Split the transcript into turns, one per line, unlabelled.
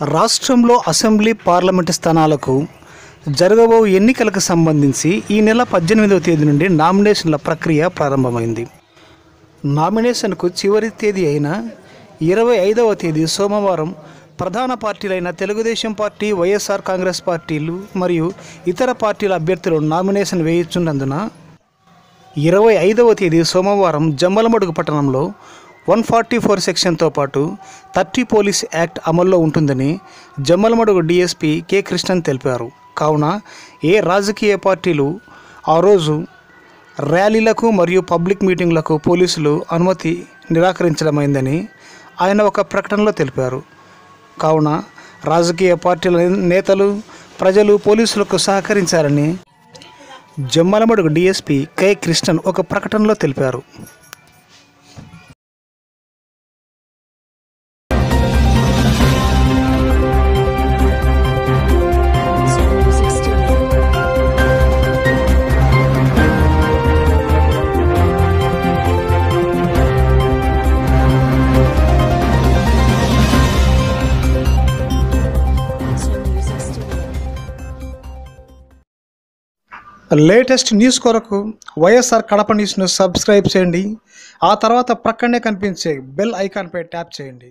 రాష్ట్రంలో assembly parliament స్థానాలకు జరగబో ఎన్నికలకు సంబంధించి ఈ నెల 18వ తేదీ నుండి నామినేషన్ల ప్రక్రియ ప్రారంభమైంది. నామినేషన్కు చివరి తేదీ అయిన 25వ తేదీ సోమవారం ప్రధాన పార్టీలైన తెలుగుదేశం పార్టీ, వైఎస్ఆర్ కాంగ్రెస్ పార్టీలు మరియు ఇతర పార్టీల అభ్యర్థులు నామినేషన్ వేయించున్నందున 25వ తేదీ సోమవారం జమ్మలమడుగు పట్టణంలో 144 సెక్షన్తో పాటు 30 పోలీస్ యాక్ట్ అమల్లో ఉంటుందని జమ్మలమడుగు డీఎస్పీ కె కృష్ణన్ తెలిపారు. కావున ఏ రాజకీయ పార్టీలు ఆ రోజు ర్యాలీలకు మరియు పబ్లిక్ మీటింగ్లకు పోలీసులు అనుమతి నిరాకరించడమైందని ఆయన ఒక ప్రకటనలో తెలిపారు. కావున రాజకీయ పార్టీల నేతలు, ప్రజలు పోలీసులకు సహకరించాలని జమ్మలమడుగు డీఎస్పీ కె కృష్ణన్ ఒక ప్రకటనలో తెలిపారు. లేటెస్ట్ న్యూస్ కొరకు వైఎస్ఆర్ కడప న్యూస్ను సబ్స్క్రైబ్ చేయండి. ఆ తర్వాత ప్రక్కనే కనిపించే బెల్ ఐకాన్పై ట్యాప్ చేయండి.